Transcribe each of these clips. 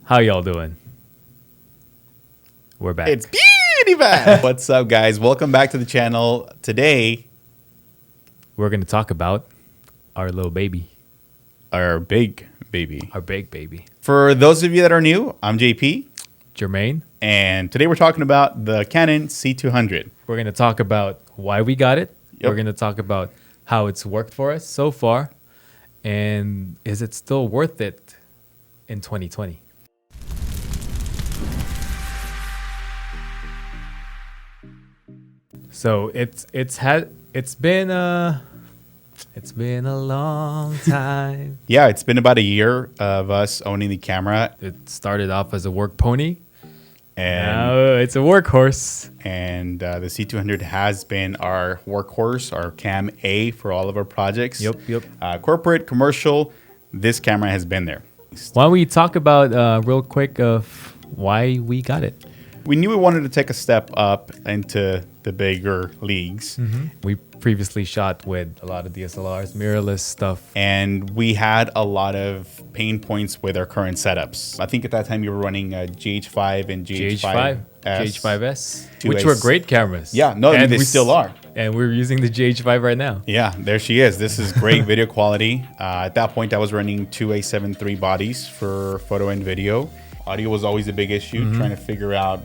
How y'all doing? We're back. It's beauty bad. What's up, guys? Welcome back to the channel. Today, We're going to talk about our little baby. our big baby. Our big baby. For those of you that are new, I'm JP, Jermaine. and today we're talking about the Canon C200. We're going to talk about why we got it. Yep. We're going to talk about how it's worked for us so far. And is it still worth it in 2020? So it's been a long time. Yeah, it's been about a year of us owning the camera, It started off as a work pony. and Now it's a workhorse. the C200 has been our workhorse, our Cam A for all of our projects. Yep. Corporate, commercial, this camera has been there. Why don't we talk about real quick of why we got it? We knew we wanted to take a step up into the bigger leagues. We previously shot with a lot of DSLRs, mirrorless stuff. And we had a lot of pain points with our current setups. I think at that time you were running a GH5 and GH5, GH5S. GH5S, 2S. which were great cameras. Yeah, no, I mean, they still are. And we're using the GH5 right now. Yeah, there she is. This is great video quality. At that point, I was running two A7 III bodies for photo and video. Audio was always a big issue, trying to figure out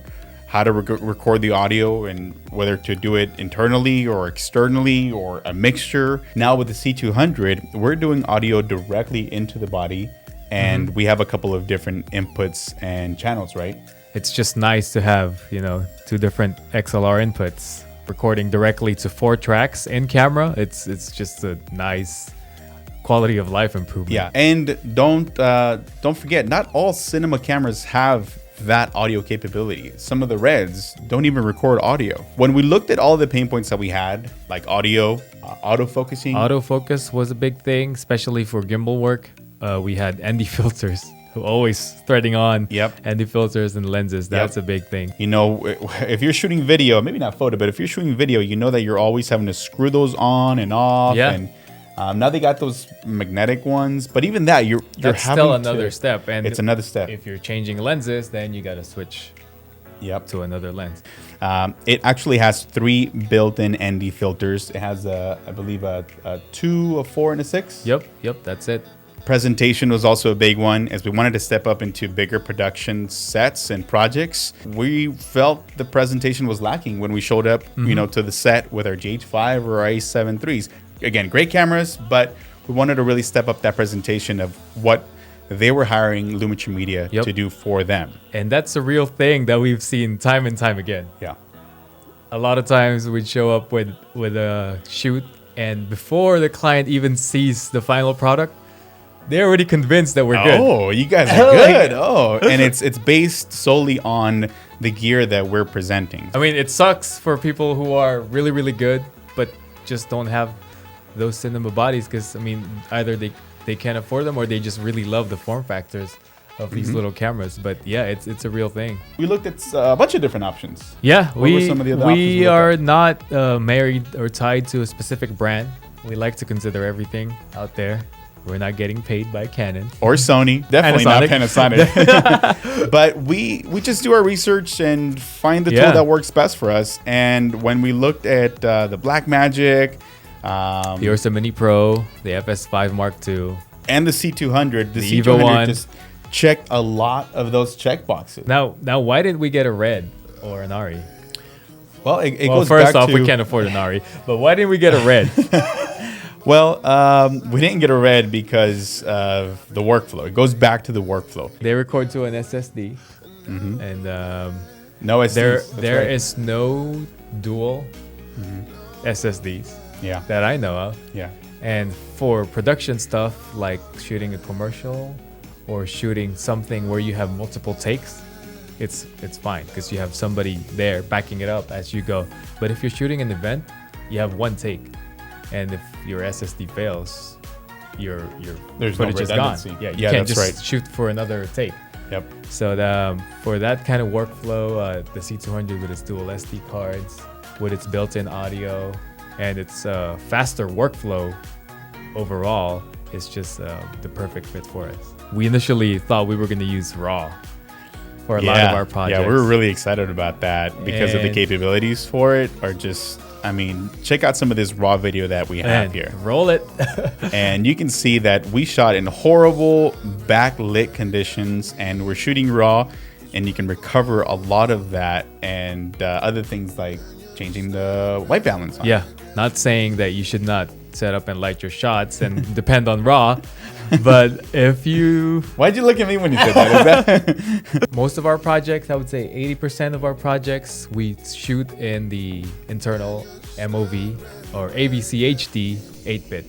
how to record the audio and whether to do it internally or externally or a mixture. Now with the C200, we're doing audio directly into the body, and we have a couple of different inputs and channels, right? It's just nice to have, two different XLR inputs, recording directly to 4 tracks in camera. It's just a nice quality of life improvement. Yeah, and don't forget, not all cinema cameras have that audio capability. Some of the Reds don't even record audio. When we looked at all the pain points that we had, like audio, autofocusing. Autofocus was a big thing, especially for gimbal work. We had ND filters, always threading on. Yep. ND filters and lenses. That's a big thing. You know, if you're shooting video, maybe not photo, but if you're shooting video, you know that you're always having to screw those on and off. Yeah. And now they got those magnetic ones, but even that, you're That's having still another step. And it's another step. If you're changing lenses, then you got to switch to another lens. It actually has 3 built-in ND filters. It has, I believe, a 2, a 4, and a 6. Yep, that's it. Presentation was also a big one, as we wanted to step up into bigger production sets and projects. We felt the presentation was lacking when we showed up, to the set with our GH5 or our A7 IIIs. Again, great cameras, but we wanted to really step up that presentation of what they were hiring Lumetri Media to do for them. And that's a real thing that we've seen time and time again. Yeah. A lot of times we'd show up with a shoot, and before the client even sees the final product, they're already convinced that we're good. Oh, you guys are good. And it's based solely on the gear that we're presenting. I mean, it sucks for people who are really, really good, but just don't have those cinema bodies, because, I mean, either they can't afford them or they just really love the form factors of these little cameras. But yeah, it's a real thing. We looked at a bunch of different options. Yeah, What were some of the other options we we looked are not married or tied to a specific brand. We like to consider everything out there. We're not getting paid by Canon Or Sony. Definitely not Panasonic. But we just do our research and find the tool that works best for us. And when we looked at the Blackmagic, the Ursa Mini Pro, the FS5 Mark II, and the C200, the C200 EVO 1 just checked a lot of those check boxes. Now, why didn't we get a Red or an Ari? Well, it Well, goes first back off, to, we can't afford an Ari, but why didn't we get a Red? Well, we didn't get a Red because of the workflow. It goes back to the workflow. They record to an SSD, and No SSDs. there is no dual SSDs that I know of. Yeah. And for production stuff like shooting a commercial or shooting something where you have multiple takes, it's fine because you have somebody there backing it up as you go. But if you're shooting an event, you have one take, and if your SSD fails, your There's no footage is gone. redundancy. Yeah, you Yeah, can't that's just right. shoot for another take. Yep. So for that kind of workflow, the C200 with its dual SD cards, with its built-in audio, and its faster workflow overall, is just the perfect fit for us. We initially thought we were going to use RAW for a lot of our projects. Yeah, we were really excited about that because of the And- capabilities for it are just, I mean, check out some of this raw video that we have And here. roll it. And you can see that we shot in horrible backlit conditions and we're shooting raw, and you can recover a lot of that and other things like changing the white balance on it. Yeah, not saying that you should not set up and light your shots and depend on RAW, but if you... Why'd you look at me when you said that? Is that Most of our projects, I would say 80% of our projects, we shoot in the internal MOV or AVC HD 8-bit.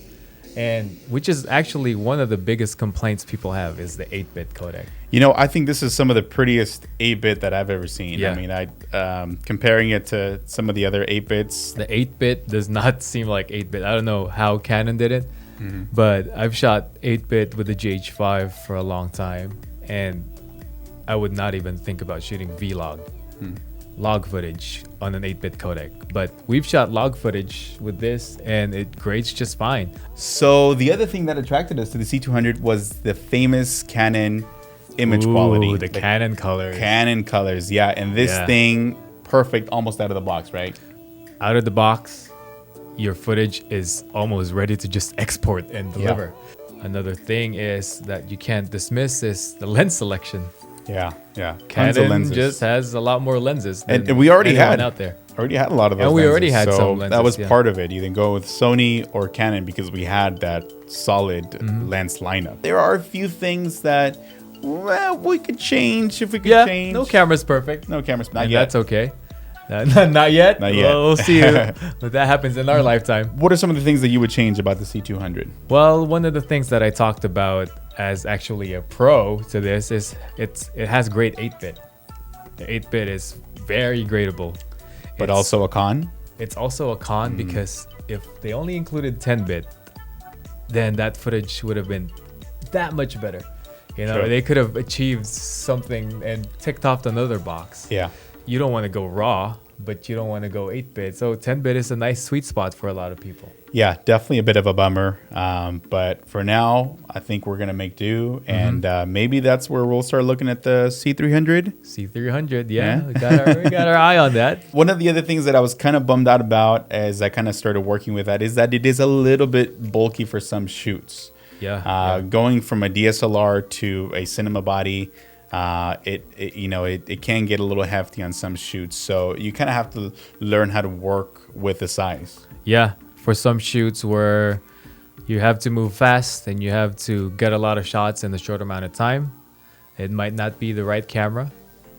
And which is actually one of the biggest complaints people have is the 8-bit codec. You know, I think this is some of the prettiest 8-bit that I've ever seen. Yeah. I mean, comparing it to some of the other 8-bits. The 8-bit does not seem like 8-bit. I don't know how Canon did it, but I've shot 8-bit with the GH5 for a long time, and I would not even think about shooting vlog, log footage on an 8-bit codec. But we've shot log footage with this, and it grades just fine. So the other thing that attracted us to the C200 was the famous Canon image quality. The Canon colors. Canon colors, yeah. And this Yeah. thing, perfect almost out of the box, right? Out of the box, your footage is almost ready to just export and deliver. Another thing is that you can't dismiss is the lens selection. Yeah, yeah. Tons of Canon lenses. just has a lot more lenses than And we already anyone had out there. Already had a lot of those And we lenses, already had so some that lenses, was yeah. part of it. You can go with Sony or Canon because we had that solid lens lineup. There are a few things that, well, we could change if we could Yeah, change. no camera's perfect. No cameras, not And yet. that's okay. Not yet. Not yet. Well, we'll see if that happens in our lifetime. What are some of the things that you would change about the C200? Well, one of the things that I talked about as actually a pro to this is it has great 8-bit. The 8-bit is very gradable. But It's- also a con? it's also a con because if they only included 10-bit, then that footage would have been that much better. You know, Sure. they could have achieved something and ticked off another box. Yeah. You don't want to go raw, but you don't want to go 8-bit. So 10-bit is a nice sweet spot for a lot of people. Yeah, definitely a bit of a bummer. But for now, I think we're going to make do. And maybe that's where we'll start looking at the C300. C300, Yeah. we got our eye on that. One of the other things that I was kind of bummed out about as I kind of started working with that is that it is a little bit bulky for some shoots. Yeah. Going from a DSLR to a cinema body, it can get a little hefty on some shoots. So you kind of have to learn how to work with the size. Yeah, for some shoots where you have to move fast and you have to get a lot of shots in a short amount of time, it might not be the right camera.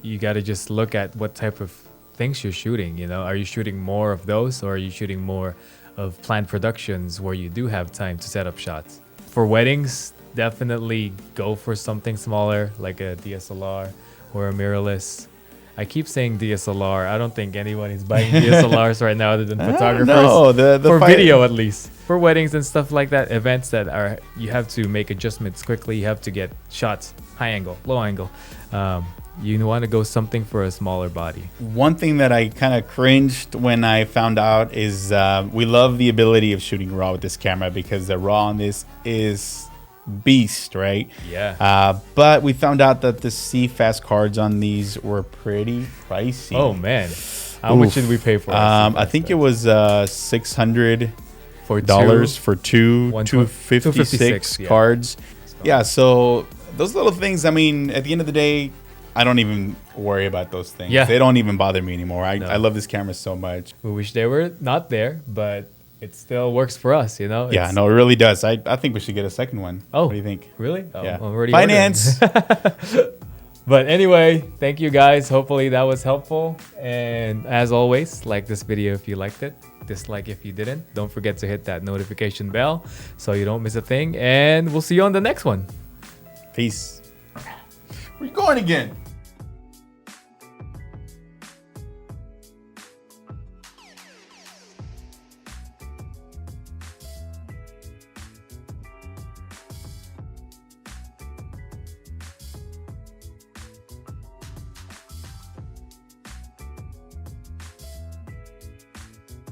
You got to just look at what type of things you're shooting. You know, are you shooting more of those, or are you shooting more of planned productions where you do have time to set up shots? For weddings, definitely go for something smaller like a DSLR or a mirrorless. I keep saying DSLR. I don't think anyone is buying DSLRs right now other than photographers. No, the for fi- video at least. For weddings and stuff like that, events that are you have to make adjustments quickly. You have to get shots high angle, low angle. You want to go something for a smaller body. One thing that I kind of cringed when I found out is we love the ability of shooting RAW with this camera because the RAW on this is beast, right? Yeah. But we found out that the CFast cards on these were pretty pricey. Oh man, how much did we pay for? I think it was $600 for for two 256 yeah. cards. Yeah, so those little things, I mean, at the end of the day, I don't even worry about those things. Yeah. They don't even bother me anymore. No. I love this camera so much. We wish they were not there, but it still works for us. You know. Yeah, It's- no, it really does. I think we should get a second one. Oh. What do you think? Really? Oh, Yeah. I'm already Finance. ordering. But anyway, thank you guys. Hopefully that was helpful. And as always, like this video if you liked it. Dislike if you didn't. Don't forget to hit that notification bell so you don't miss a thing. And we'll see you on the next one. Peace. Where you going again?